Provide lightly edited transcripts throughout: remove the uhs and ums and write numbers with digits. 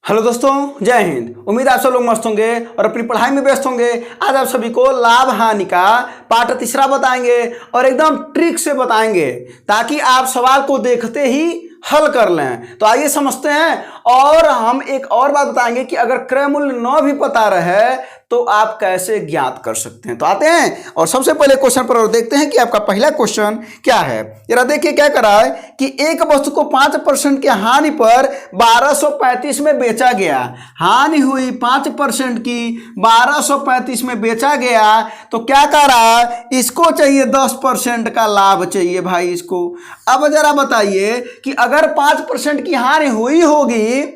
Hello दोस्तों, जय हिंद। उम्मीद आप सब लोग मस्त होंगे और अपनी पढ़ाई में व्यस्त होंगे। आज आप सभी को लाभ हानि का पाठ तीसरा बताएंगे और एकदम ट्रिक से बताएंगे ताकि आप सवाल को देखते ही हल कर लें। तो आइए समझते हैं। और हम एक और बात बताएंगे कि अगर क्रय मूल्य न भी पता रहे तो आप कैसे ज्ञात कर सकते हैं। तो आते हैं और सबसे पहले क्वेश्चन पर और देखते हैं कि आपका पहला क्वेश्चन क्या है। जरा देखिए क्या करा है कि एक वस्तु को 5% की हानि पर 1235 में बेचा गया। हानि हुई 5% की, 1235 में बेचा गया। तो क्या कर रहा है, इसको चाहिए 10% का लाभ चाहिए भाई इसको। अब जरा बताइए कि अगर 5% की हानि हुई होगी,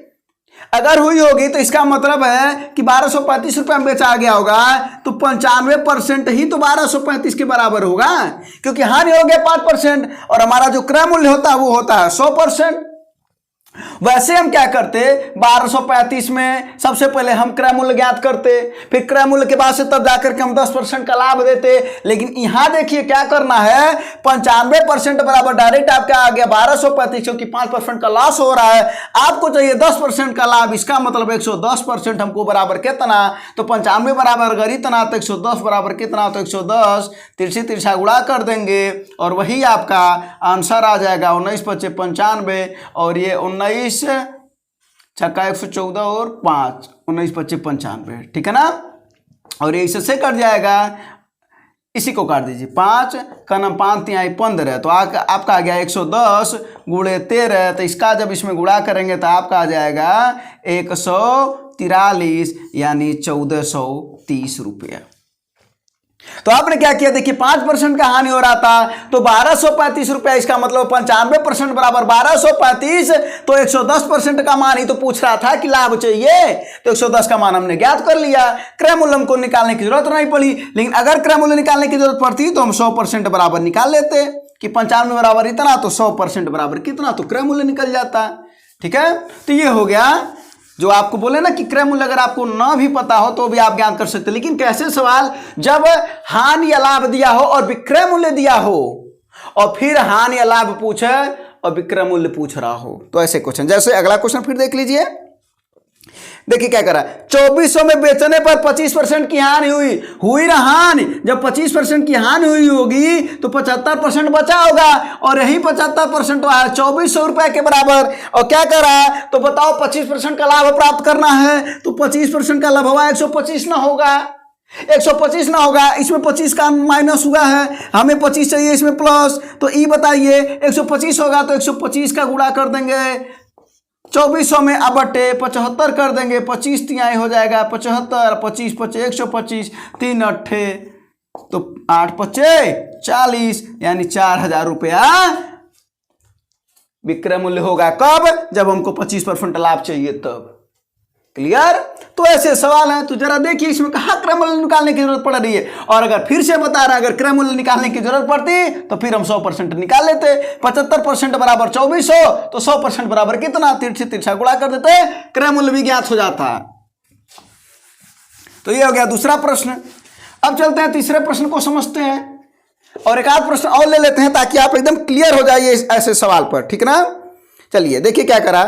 तो इसका मतलब है कि 1235 रुपये में बेचा गया होगा तो 95% ही तो 1235 के बराबर होगा, क्योंकि हानि हो गया 5% और हमारा जो क्रय मूल्य होता है वो होता है 100%। वैसे हम क्या करते, 1235 में सबसे पहले हम क्रय मूल्य ज्ञात करते, फिर क्रय मूल्य के बाद से तब जाकर के हम 10% का लाभ देते। लेकिन यहां देखिए क्या करना है, 95% बराबर डायरेक्ट आपका आ गया 1235, क्योंकि 5% का लॉस हो रहा है। आपको चाहिए 10% का लाभ, इसका मतलब 110% हमको बराबर कितना, तो 95 बराबर अगर इतना तो 110 बराबर कितना, तो 110 तिरछी तिरछा गुणा कर देंगे और वही आपका आंसर आ जाएगा 19 पच्चे 95। और ये 19 छक्का 114 और 5 19 पच्चे 95, ठीक है ना। और ये इससे कट जाएगा, इसी को काट दीजिए, 5 का नाम 5 तिहाई 15, तो आपका आ गया 110 गुणे 13। तो इसका जब इसमें गुणा करेंगे तो आपका आ जाएगा 143 यानी 1430 रुपया। तो आपने क्या किया, देखिए 5% का हानि हो रहा था तो 1235 रुपया, इसका मतलब 95% बराबर 1235, तो 110% का मान ही तो पूछ रहा था कि लाभ चाहिए, तो 110 का मान हमने ज्ञात कर लिया। क्रय मूल्य हमको निकालने की जरूरत नहीं पड़ी, लेकिन अगर क्रय मूल्य निकालने की जरूरत पड़ती तो हम 100% बराबर निकाल लेते कि 95 बराबर इतना तो 100% बराबर कितना, तो क्रय मूल्य निकल जाता। ठीक है, तो ये हो गया जो आपको बोले ना कि क्रय मूल्य अगर आपको ना भी पता हो तो भी आप ज्ञात कर सकते। लेकिन कैसे सवाल, जब हानि या लाभ दिया हो और विक्रय मूल्य दिया हो और फिर हानि या लाभ पूछे और विक्रय मूल्य पूछ रहा हो, तो ऐसे क्वेश्चन। जैसे अगला क्वेश्चन फिर देख लीजिए, देखिए क्या करा, 2400 में बेचने पर 25% की हानि हुई ना हानि। जब 25% की हानि हुई होगी तो 75% बचा होगा और यही 75% है 2400 रुपए के बराबर। और क्या करा, तो बताओ 25% का लाभ प्राप्त करना है तो 25% का लाभ हुआ 125 ना होगा, 125 ना होगा, इसमें 25 का माइनस हुआ है, हमें 25 चाहिए इसमें प्लस। तो ये बताइए 125 होगा तो 125 का गुणा कर देंगे 2400 में, अब बटे 75 कर देंगे, 25 तिहाई हो जाएगा 75, 25 पचे 125, 3 अट्ठे तो 8 पचे 40 यानी 4000 रुपया विक्रय मूल्य होगा। कब, जब हमको 25% लाभ चाहिए तब। क्लियर। तो ऐसे सवाल हैं, तो जरा देखिए इसमें कहाँ क्रय मूल्य निकालने की जरूरत पड़ रही है। और अगर फिर से बता रहा है अगर क्रय मूल्य निकालने की जरूरत पड़ती तो फिर हम 100% निकाल लेते। 75% बराबर 2400, तो 100% बराबर कितना, तिरछी तिरछा गुणा कर देते, क्रय मूल्य भी ज्ञात हो जाता। तो ये हो गया दूसरा प्रश्न। अब चलते हैं तीसरे प्रश्न को समझते हैं और एक आध प्रश्न और ले लेते हैं ताकि आप एकदम क्लियर हो जाइए ऐसे सवाल पर, ठीक ना। चलिए देखिए क्या करा,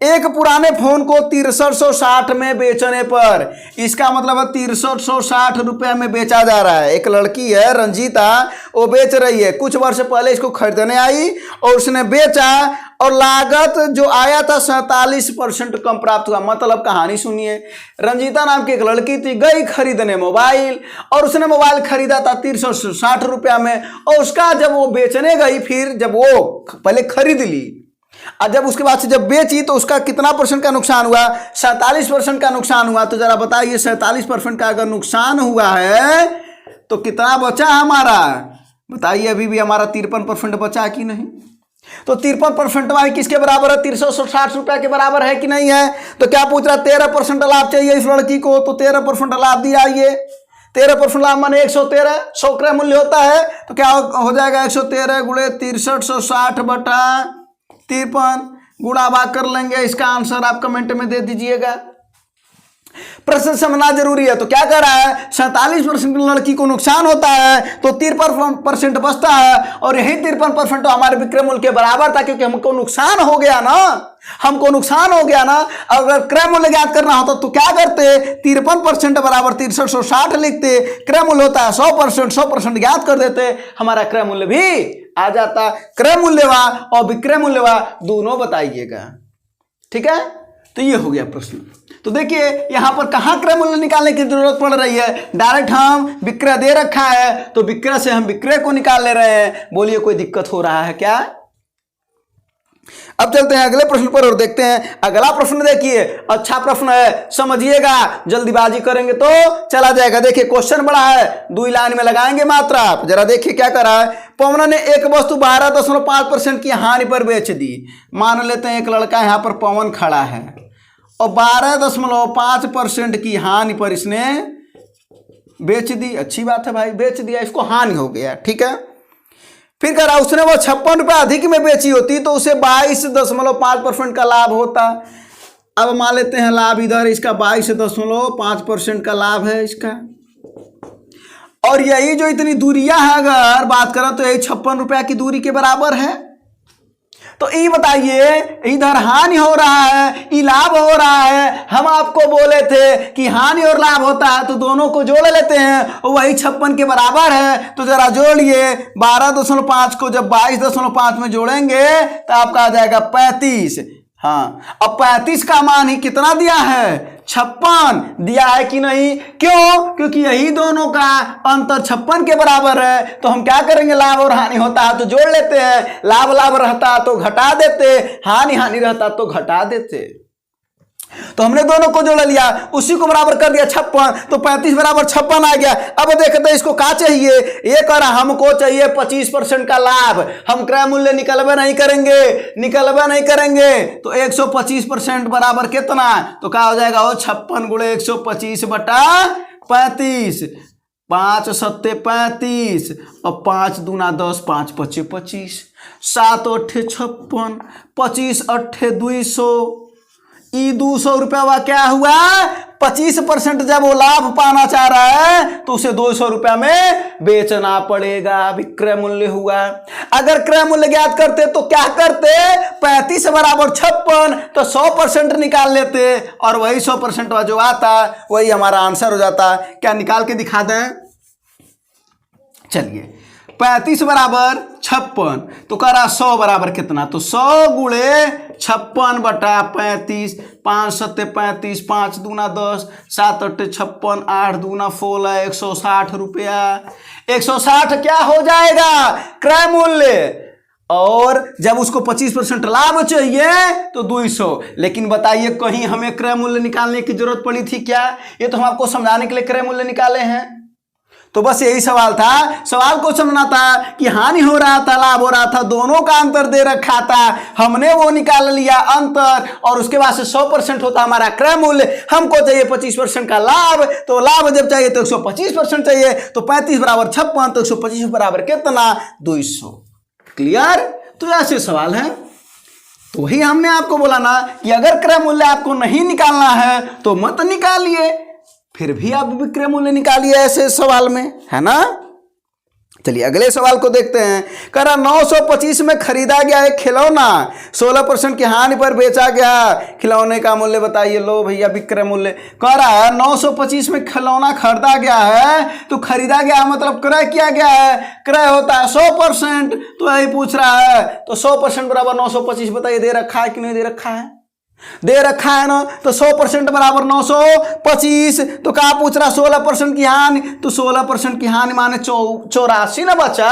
एक पुराने फोन को 6360 में बेचने पर, इसका मतलब है 6360 रुपए में बेचा जा रहा है। एक लड़की है रंजीता, वो बेच रही है। कुछ वर्ष पहले इसको खरीदने आई और उसने बेचा और लागत जो आया था 47% कम प्राप्त हुआ। मतलब कहानी सुनिए, रंजीता नाम की एक लड़की थी, गई खरीदने मोबाइल और उसने मोबाइल खरीदा था 6360 रुपया में। और उसका जब वो बेचने गई, फिर जब वो पहले खरीद ली और जब उसके बाद से जब बेची तो उसका कितना परसेंट का नुकसान हुआ, 47% का नुकसान हुआ। तो जरा बताइए 47% का अगर नुकसान हुआ है तो कितना बचा हमारा, बताइए। अभी भी हमारा 53% बचा कि नहीं। तो 53% भाई किसके बराबर है, 360 रुपया के बराबर है कि नहीं है। तो क्या पूछ रहा है, 13% लाभ चाहिए इस लड़की को, तो 13% लाभ दिया। ये 13% लाभ माने 113, 100 क्रय मूल्य होता है तो क्या हो जाएगा 113 गुणे 6360 बटा 53 गुणा भाग कर लेंगे। इसका आंसर आप कमेंट में दे दीजिएगा। प्रश्न समझना जरूरी है। तो क्या कर रहा है, 47% लड़की को नुकसान होता है तो 53% बचता है, और यही 53% तो हमारे विक्रय मूल्य के बराबर था, क्योंकि हमको नुकसान हो गया ना, हमको नुकसान हो गया ना। अगर क्रय मूल्य ज्ञात करना होता तो क्या करते, 53% बराबर 6360 लिखते, क्रय मूल्य होता है 100%, 100% ज्ञात कर देते, हमारा क्रय मूल्य भी आ जाता। क्रय मूल्यवा और विक्रय मूल्यवा दोनों बताइएगा, ठीक है। तो ये हो गया प्रश्न। तो देखिए यहां पर कहां क्रय मूल्य निकालने की जरूरत पड़ रही है, डायरेक्ट हम विक्रय दे रखा है तो विक्रय से हम विक्रय को निकाल ले रहे हैं। बोलिए कोई दिक्कत हो रहा है क्या? अब चलते हैं अगले प्रश्न पर और देखते हैं। अगला प्रश्न देखिए, अच्छा प्रश्न है, समझिएगा, जल्दीबाजी करेंगे तो चला जाएगा। देखिए क्वेश्चन बड़ा है, 2 लाइन में लगाएंगे मात्रा। आप जरा देखिए क्या करा है। पवन ने एक वस्तु 12.5% की हानि पर बेच दी। मान लेते हैं एक लड़का यहां पर पवन खड़ा है और 12.5% की हानि पर इसने बेच दी। अच्छी बात है भाई, बेच दिया, इसको हानि हो गया, ठीक है। फिर कह रहा उसने वो 56 रुपये अधिक में बेची होती तो उसे 22.5% का लाभ होता। अब मान लेते हैं लाभ इधर इसका 22.5% का लाभ है इसका, और यही जो इतनी दूरियां है अगर बात करें तो यही 56 रुपया की दूरी के बराबर है। तो ये बताइए, इधर हानि हो रहा है, ये लाभ हो रहा है। हम आपको बोले थे कि हानि और लाभ होता है तो दोनों को जोड़ लेते हैं, और वही 56 के बराबर है। तो जरा जोड़िए, 12.5 को जब 22.5 में जोड़ेंगे तो आपका आ जाएगा 35। हाँ, अब 35 का मान ही कितना दिया है, 56 दिया है कि नहीं? क्यों? क्योंकि यही दोनों का अंतर 56 के बराबर है। तो हम क्या करेंगे, लाभ और हानि होता है तो जोड़ लेते हैं, लाभ लाभ रहता तो घटा देते, हानि हानि रहता तो घटा देते। तो हमने दोनों को जोड़ लिया, उसी को बराबर कर दिया 56, तो 35 बराबर 56 आ गया। अब देखते हैं इसको क्या चाहिए। ये कह रहा हमको चाहिए 25% का लाभ। हम क्रय मूल्य निकलवा नहीं करेंगे तो 125% बराबर कितना, तो क्या हो जाएगा, वो 56 गुणे 125 बटा 35, 5 सत्ते 35 और 5 दूना 10, 5 पचे 25, 7 अट्ठे 56, 25 अट्ठे 200। 200 रुपया क्या हुआ, 25% जब वो लाभ पाना चाह रहा है तो उसे 200 रुपया में बेचना पड़ेगा, विक्रय मूल्य हुआ। अगर क्रय मूल्य ज्ञात करते तो क्या करते, 35 बराबर 56 तो 100% निकाल लेते, और वही 100% जो आता वही हमारा आंसर हो जाता। क्या निकाल के दिखा दें? चलिए, 35 बराबर 56 तो कह रहा 100 बराबर कितना, तो 100 गुणे 56 बटा 35, 5 सत्ते 35, 5 दूना 10, 7 अट्ठे 56, 8 दूना 16, 160 रुपया। 160 क्या हो जाएगा, क्रय मूल्य, और जब उसको 25% लाभ चाहिए तो 200। लेकिन बताइए कहीं हमें क्रय मूल्य निकालने की जरूरत पड़ी थी क्या? ये तो हम आपको समझाने के लिए क्रय मूल्य निकाले हैं। तो बस यही सवाल था, सवाल को समझना था कि हानि हो रहा था, लाभ हो रहा था, दोनों का अंतर दे रखा था, हमने वो निकाल लिया अंतर, और उसके बाद से 100% होता हमारा क्रय मूल्य। हमको चाहिए 25% का लाभ, तो लाभ जब चाहिए तो 125% चाहिए, तो 35 बराबर 56 तो 125 बराबर कितना, 200। क्लियर? तो ऐसे सवाल है। तो वही हमने आपको बोला ना कि अगर क्रय मूल्य आपको नहीं निकालना है तो मत निकालिए, फिर भी आप विक्रय मूल्य निकालिए ऐसे सवाल में, है ना। चलिए अगले सवाल को देखते हैं। कह रहा 925 में खरीदा गया एक खिलौना 16% की हानि पर बेचा गया, खिलौने का मूल्य बताइए। लो भैया विक्रय मूल्य। कह रहा है 925 में खिलौना खरीदा गया है, तो खरीदा गया मतलब क्रय किया गया है, क्रय होता है 100%, तो यही पूछ रहा है। तो 100% बराबर 925 बताइए, दे रखा है कि नहीं दे रखा है? दे रखा है ना। तो 100% बराबर 925, तो क्या पूछ रहा, 16% की हानि, तो 16% की हानि माने 84 ना बचा,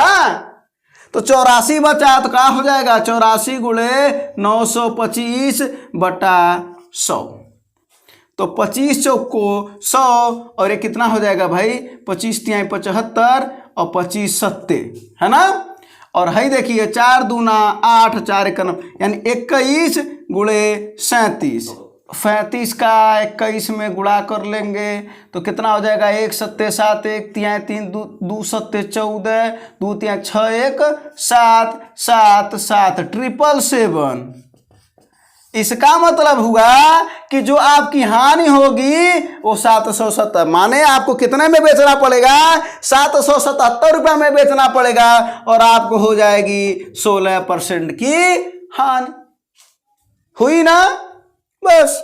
तो 84 बचा, तो क्या हो जाएगा, 84 गुणे 925 बटा 100, तो 25 चौक को 100, और ये कितना हो जाएगा भाई, 25 तिहाई 75 और 25 सत्ते, है ना। और है देखिए 4 दूना 8, 4 1 यानी 21 गुणे 37, 35 का 21 में गुणा कर लेंगे तो कितना हो जाएगा, 1 सत्ते 7, 1 तिहाई 3, 2 सत्ते 14, 2 तिहाई 6, 1 7, 7 7 777, इसका मतलब हुआ कि जो आपकी हानि होगी वो 770, माने आपको कितने में बेचना पड़ेगा, 777 रुपये में बेचना पड़ेगा और आपको हो जाएगी 16% की हानि। हुई ना? बस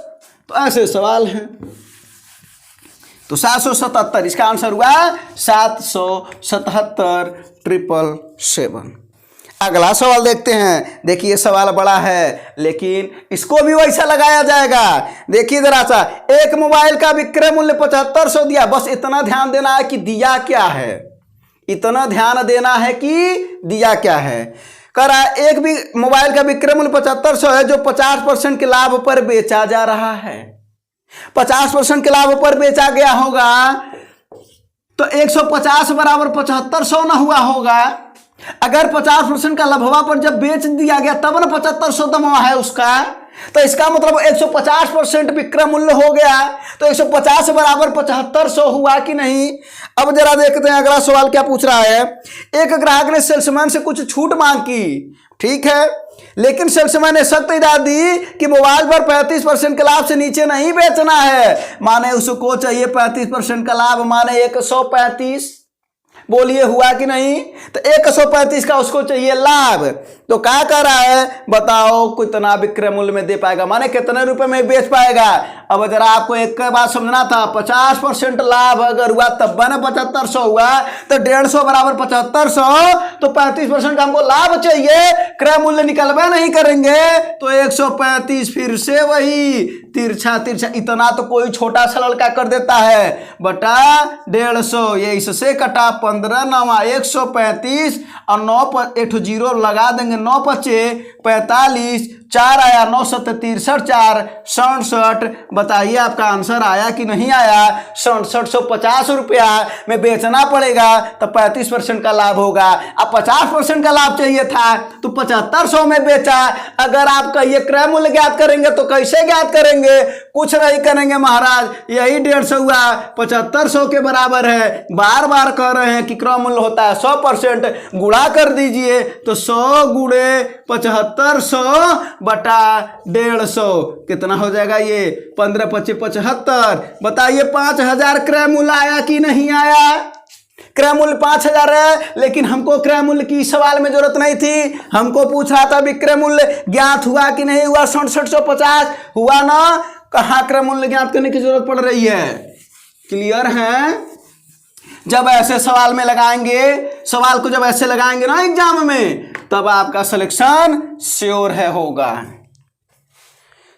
तो ऐसे सवाल हैं। तो 777, इसका आंसर हुआ 777,777। अगला सवाल देखते हैं। देखिए सवाल बड़ा है लेकिन इसको भी वैसा लगाया जाएगा। देखिए जरा सा, एक मोबाइल का विक्रय मूल्य 7500 दिया। बस इतना ध्यान देना है कि दिया क्या है, इतना ध्यान देना है कि दिया क्या है। कह रहा है एक भी मोबाइल का विक्रय मूल्य 7500 है जो 50% के लाभ पर बेचा जा रहा है। 50% के लाभ पर बेचा गया होगा तो 150 बराबर 7500 ना हुआ होगा। अगर 50% का लाभवा पर जब बेच दिया गया तब ना 7500 दमवा है उसका, तो इसका मतलब 150% विक्रय मूल्य हो गया। तो 150 बराबर 7500 हुआ कि नहीं। अब जरा देखते हैं अगला सवाल क्या पूछ रहा है। एक ग्राहक ने सेल्समैन से कुछ छूट मांग की, ठीक है, लेकिन सेल्समैन ने सख्त हिदायत दी कि मोबाइल पर 35% के लाभ से नीचे नहीं बेचना है। माने उसको चाहिए 35% का लाभ, माने 135। बोलिए हुआ कि नहीं। तो 135 का उसको चाहिए लाभ। तो क्या कर रहा है बताओ, कितना विक्रय मूल्य में दे पाएगा, माने कितने रुपए में बेच पाएगा। अब जरा आपको एक बात समझना था, 50% लाभ अगर हुआ तब ना 7500 हुआ, तो 150 बराबर 7500, तो 35% का हमको लाभ चाहिए, क्रय मूल्य निकलवा नहीं करेंगे तो 135 फिर से वही तिरछा तिरछा, इतना तो कोई छोटा सा लड़का कर देता है, बटा 150, ये इससे कटा 15 9 135 और 9 पर 8 जीरो लगा देंगे, 9 पचे 45, 4 आया 9 7 63 4 67। बताइए आपका आंसर आया कि नहीं आया। 6750 रुपया में बेचना पड़ेगा तो 35% का लाभ होगा। अब 50% का लाभ चाहिए था तो 7500 में बेचा। अगर आप कहिए क्रय मूल्य ज्ञात करेंगे तो कैसे ज्ञात करेंगे, कुछ नहीं करेंगे महाराज, यही 150 हुआ 7500 के बराबर है। बार बार कह रहे हैं कि क्रय मूल्य होता है 100%, गुणा कर दीजिए तो 100 गुणे 7500 बटा 150 कितना हो जाएगा, ये 15 25 75। बताइए 5000 क्रय मूल्य आया कि नहीं आया। क्रय मूल्य 5000 है, लेकिन हमको क्रय मूल्य की सवाल में जरूरत नहीं थी, हमको पूछ रहा था विक्रय मूल्य ज्ञात हुआ कि नहीं हुआ। 6750 हुआ ना, कहाँ क्रय मूल्य ज्ञात करने की जरूरत पड़ रही है। क्लियर है। जब ऐसे सवाल में लगाएंगे, सवाल को जब ऐसे लगाएंगे ना एग्जाम में, तब आपका सिलेक्शन श्योर है होगा।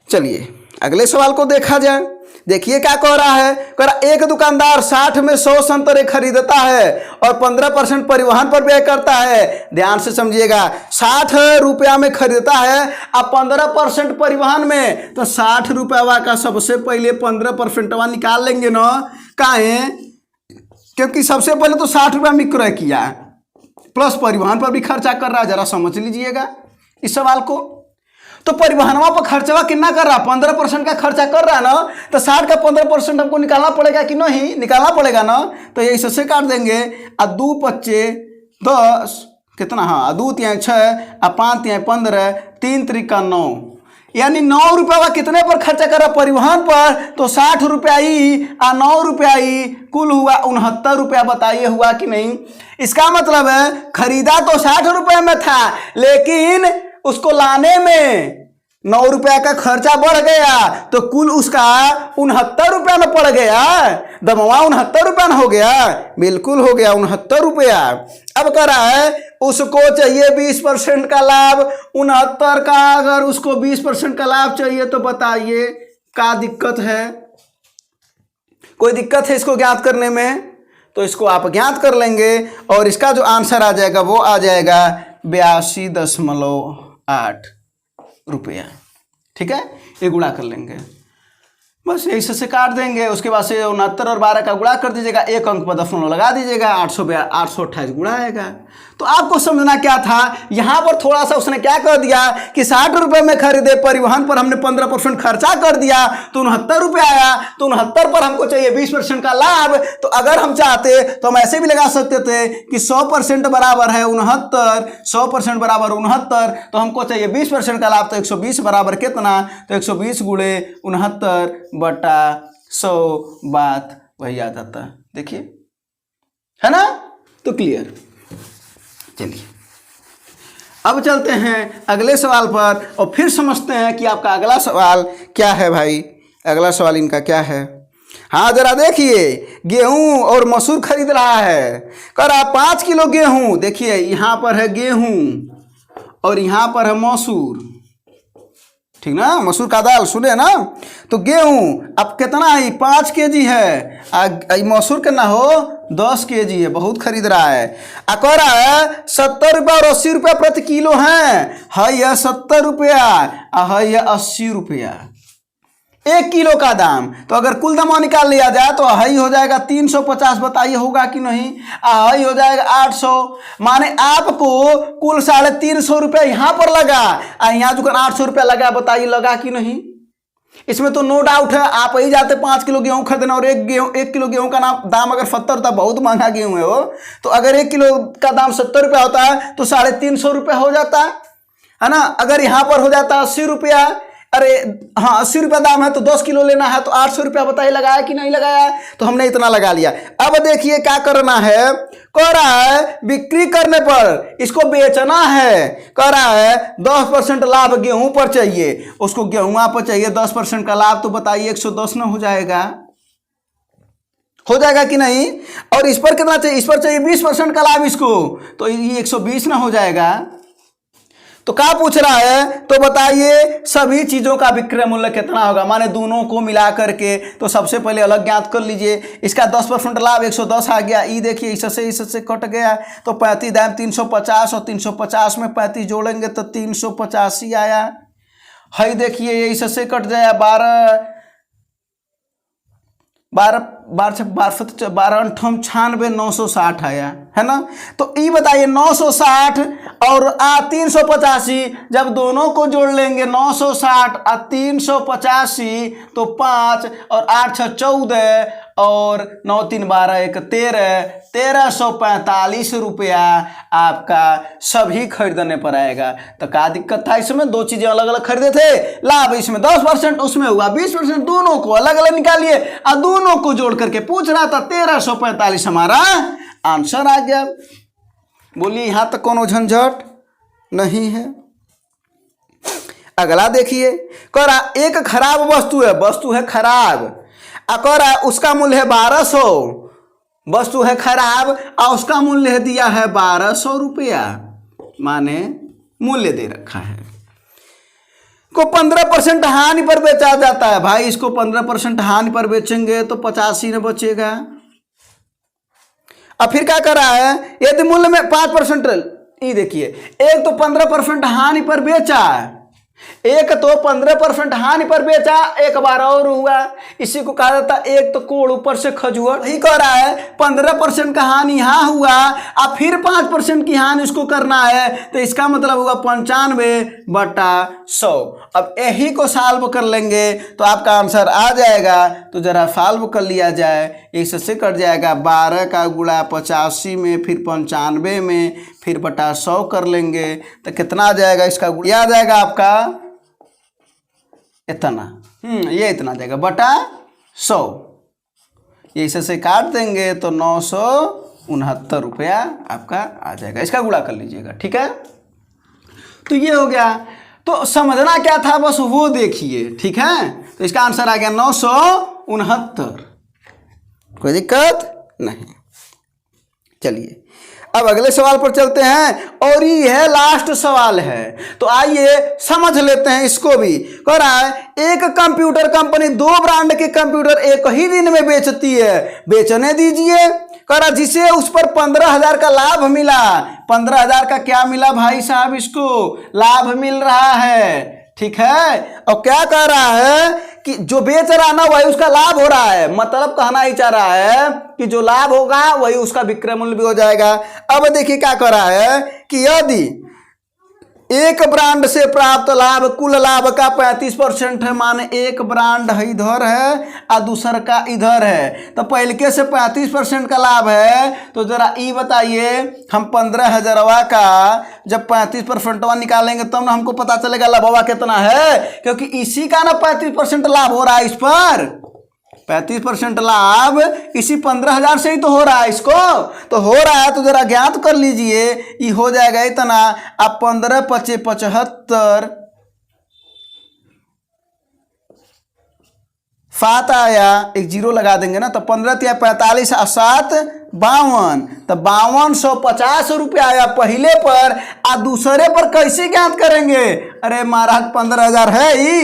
चलिए अगले सवाल को देखा जाए। देखिए क्या कह रहा है, कह रहा एक दुकानदार 60 में 100 संतरे खरीदता है और 15% परिवहन पर व्यय करता है। ध्यान से समझिएगा, 60 रुपया में खरीदता है अब 15% परिवहन में, तो 60 रुपया का सबसे पहले 15% निकाल लेंगे ना। काहे, क्योंकि सबसे पहले तो 60 रुपया में क्रय किया प्लस परिवहन पर भी खर्चा कर रहा है। जरा समझ लीजिएगा इस सवाल को। तो परिवहनवा पर खर्चवा कितना कर रहा, 15% का खर्चा कर रहा है ना, तो 60 का 15% हमको निकालना पड़ेगा कि नहीं, निकालना पड़ेगा ना। तो ये इससे काट देंगे, 2 पच्चे 10 कितना, हाँ 2 तिहाई 6 और 5 तिहाई 15, 3 त्रिका 9, यानी 9 रुपया कितने पर खर्चा कर रहा परिवहन पर, तो 60 रुपया ही और 9 रुपया ही कुल हुआ 69 रुपया। बताइए हुआ कि नहीं। इसका मतलब है खरीदा तो 60 रुपये में था, लेकिन उसको लाने में 9 रुपया का खर्चा बढ़ गया, तो कुल उसका 69 रुपया में पड़ गया। दमवा 69 रुपया हो गया, बिल्कुल हो गया 69 रुपया। अब कह रहा है उसको चाहिए 20% का लाभ। 69 का अगर उसको 20% का लाभ चाहिए तो बताइए क्या दिक्कत है, कोई दिक्कत है इसको ज्ञात करने में। तो इसको आप ज्ञात कर लेंगे और इसका जो आंसर आ जाएगा वो आ जाएगा 82.8 रुपया। ठीक है, ये गुणा कर लेंगे, बस ऐसे से काट देंगे। उसके बाद से 69 और 12 का गुणा कर दीजिएगा, एक अंक पर 0.5 लगा दीजिएगा, 828 गुणा आएगा। तो आपको समझना क्या था, यहां पर थोड़ा सा उसने क्या कर दिया कि 60 रुपए में खरीदे, परिवहन पर हमने 15% खर्चा कर दिया तो 69 रुपए आया। तो 69 पर हमको चाहिए 20% का लाभ। तो अगर हम चाहते तो हम ऐसे भी लगा सकते थे कि 100% बराबर है 69, 100% बराबर 69, तो हमको चाहिए 20% का लाभ। तो 120 बराबर कितना, तो 120 गुणे 69/100, बात वही आ जाता। देखिए, है ना। तो क्लियर। चलिए अब चलते हैं अगले सवाल पर और फिर समझते हैं कि आपका अगला सवाल क्या है भाई। अगला सवाल इनका क्या है। हाँ जरा देखिए, गेहूं और मसूर खरीद रहा है। कर आप 5 किलो गेहूं, देखिए यहां पर है गेहूं और यहां पर है मसूर, ठीक ना, मसूर का दाल सुने ना। तो गेहूं अब कितना है, 5 केजी है, मसूर कितना हो 10 केजी है, बहुत खरीद रहा है। कह रहा है 70 रुपया और 80 रुपया प्रति किलो है यह 70 रुपया है यह 80 रुपया 1 किलो का दाम। तो अगर कुल दाम निकाल लिया जाए तो हई हो जाएगा 350, बताइए होगा कि नहीं। हई हो जाएगा 800, माने आपको कुल 350 रुपया यहाँ पर लगा, यहाँ जो 800 रुपया लगा, बताइए लगा कि नहीं। इसमें तो नो डाउट है। आप ही जाते 5 किलो गेहूं खरीदना और 1 किलो गेहूं का दाम अगर 70 होता, बहुत महंगा गेहूं है वो, तो अगर 1 किलो का दाम 70 रुपया होता है तो 350 रुपया हो जाता है ना। अगर यहाँ पर हो जाता 80 रुपया, अरे हाँ 80 रुपया दाम है तो 10 किलो लेना है तो 800 रुपया, बताइए लगाया कि नहीं लगाया। तो हमने इतना लगा लिया। अब देखिए क्या करना है, कह रहा है बिक्री करने पर इसको बेचना है, कह रहा है 10% लाभ गेहूं पर चाहिए, उसको गेहूं पर चाहिए 10% का लाभ। तो बताइए 110 न हो जाएगा, हो जाएगा कि नहीं। और इस पर कितना चाहिए, इस पर चाहिए 20% का लाभ इसको, तो ये 120 न हो जाएगा। तो क्या पूछ रहा है, तो बताइए सभी चीजों का विक्रय मूल्य कितना होगा, माने दोनों को मिला करके। तो सबसे पहले अलग ज्ञात कर लीजिए, इसका 10% लाभ 110 आ गया। ई देखिए इससे कट गया तो 35 दाम 350 और 350 में 35 जोड़ेंगे तो 385 आया। हई देखिए ये इससे कट जाए 12 96 960 आया, है ना। तो ये बताइए 960 और 385, जब दोनों को जोड़ लेंगे 960 और 385 तो 5 और 8 6 14 और 9 3 12 1 1345 रुपया आपका सभी खरीदने पर आएगा। तो क्या दिक्कत था इसमें, दो चीजें अलग अलग खरीदे थे, लाभ इसमें 10%, उसमें हुआ 20%, दोनों को अलग अलग निकालिए और दोनों को जोड़ करके पूछ रहा था 1345 हमारा आंसर आ गया। बोलिए यहां तक कोनो झंझट नहीं है। अगला देखिए, कह रहा एक खराब वस्तु है खराब, कह रहा उसका मूल्य है 1200, वस्तु है खराब और उसका मूल्य दिया है 1200 रुपया, माने मूल्य दे रखा है। को 15% हानि पर बेचा जाता है। भाई इसको 15% हानि पर बेचेंगे तो 85 न बचेगा। अब फिर क्या कर रहा है, यदि मूल्य में 5%, ये देखिए एक तो 15% हानि पर बेचा, एक तो 15% हानि पर बेचा, एक बार और हुआ, इसी को कहा जाता एक तो कोड़ ऊपर से खजुआ। ही कह रहा है 15% का हानि यहाँ हुआ और फिर 5% की हानि उसको करना है, तो इसका मतलब होगा 95/100। अब यही को सॉल्व कर लेंगे तो आपका आंसर आ जाएगा। तो जरा सॉल्व कर लिया जाए, इससे कट जाएगा 12 का गुणा 85 में, फिर 95 में, फिर बटा 100 कर लेंगे तो कितना आ जाएगा, इसका गुणा आ जाएगा आपका इतना, ये इतना आ जाएगा बटा 100। ये इससे काट देंगे तो 969 रुपया आपका आ जाएगा। इसका गुणा कर लीजिएगा, ठीक है। तो ये हो गया। तो समझना क्या था बस वो देखिए, ठीक है। तो इसका आंसर आ गया 969। कोई दिक्कत नहीं। चलिए अब अगले सवाल पर चलते हैं और ये है लास्ट सवाल है। तो आइए समझ लेते हैं इसको भी। कह रहा है एक कंप्यूटर कंपनी 2 ब्रांड के कंप्यूटर एक ही दिन में बेचती है, बेचने दीजिए। कह रहा जिसे उस पर 15,000 का लाभ मिला। 15,000 का क्या मिला भाई साहब, इसको लाभ मिल रहा है, ठीक है। और क्या कह रहा है कि जो बेच रहा है ना वही उसका लाभ हो रहा है, मतलब कहना ही चाह रहा है कि जो लाभ होगा वही उसका विक्रय मूल्य भी हो जाएगा। अब देखिए क्या कह रहा है कि यदि एक ब्रांड से प्राप्त लाभ कुल लाभ का 35% है, माने एक ब्रांड इधर है और दूसर का इधर है, तो पहले से 35% का लाभ है। तो जरा ये बताइए, हम 15,000 का जब 35% निकालेंगे तब ना हमको पता चलेगा लाभवा कितना है, क्योंकि इसी का ना 35% लाभ हो रहा है। इस पर 35% लाभ इसी 15,000 से ही तो हो रहा है, इसको तो हो रहा है। तो जरा ज्ञात कर लीजिए, ये हो जाएगा इतना। अब 15 × 5 = 75, 7 आया, एक जीरो लगा देंगे ना, तो 15 × 45 और 7 52, तो 5250 रुपया आया पहले पर। आ दूसरे पर कैसे ज्ञात करेंगे? अरे महाराज 15,000 है ही,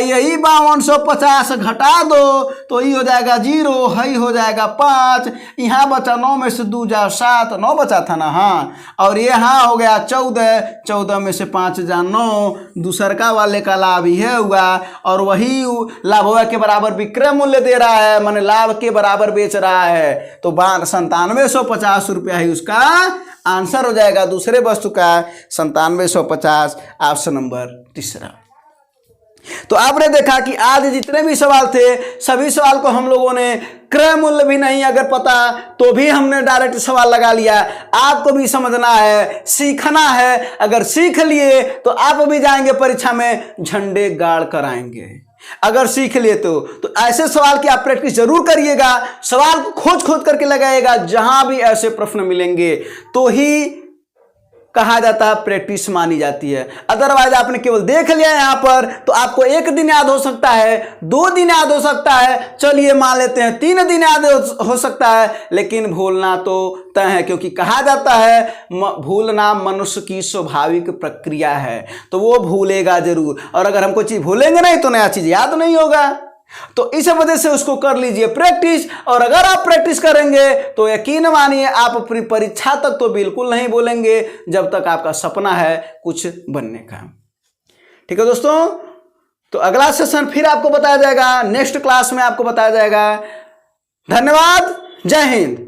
यही 5250 घटा दो तो ये हो जाएगा 0, हई हो जाएगा 5, यहाँ बचा 9 में से 2 जा 7, 9 बचा था ना, हाँ। और ये हाँ हो गया 14, 14 में से 5 जा 9, दूसरका वाले का लाभ ही है हुआ, और वही लाभ के बराबर विक्रय मूल्य दे रहा है, माने लाभ के बराबर बेच रहा है। तो 9750 रुपया ही उसका आंसर हो जाएगा, दूसरे वस्तु का 9750, ऑप्शन नंबर तीसरा। तो आपने देखा कि आज जितने भी सवाल थे सभी सवाल को हम लोगों ने क्रय मूल्य भी नहीं अगर पता तो भी हमने डायरेक्ट सवाल लगा लिया। आपको भी समझना है, सीखना है, अगर सीख लिए तो आप भी जाएंगे परीक्षा में झंडे गाड़ कर आएंगे। अगर सीख लिए तो ऐसे सवाल की आप प्रैक्टिस जरूर करिएगा, सवाल को खोज खोज करके लगाइएगा, जहां भी ऐसे प्रश्न मिलेंगे तो ही कहा जाता है प्रैक्टिस मानी जाती है। अदरवाइज आपने केवल देख लिया यहाँ पर तो आपको 1 दिन याद हो सकता है, 2 दिन याद हो सकता है, चलिए मान लेते हैं 3 दिन याद हो सकता है, लेकिन भूलना तो तय है, क्योंकि कहा जाता है भूलना मनुष्य की स्वाभाविक प्रक्रिया है, तो वो भूलेगा जरूर। और अगर हम कोई चीज भूलेंगे नहीं तो नया चीज याद नहीं होगा। तो इस वजह से उसको कर लीजिए प्रैक्टिस, और अगर आप प्रैक्टिस करेंगे तो यकीन मानिए आप अपनी परीक्षा तक तो बिल्कुल नहीं बोलेंगे, जब तक आपका सपना है कुछ बनने का। ठीक है दोस्तों, तो अगला सेशन फिर आपको बताया जाएगा, नेक्स्ट क्लास में आपको बताया जाएगा। धन्यवाद, जय हिंद।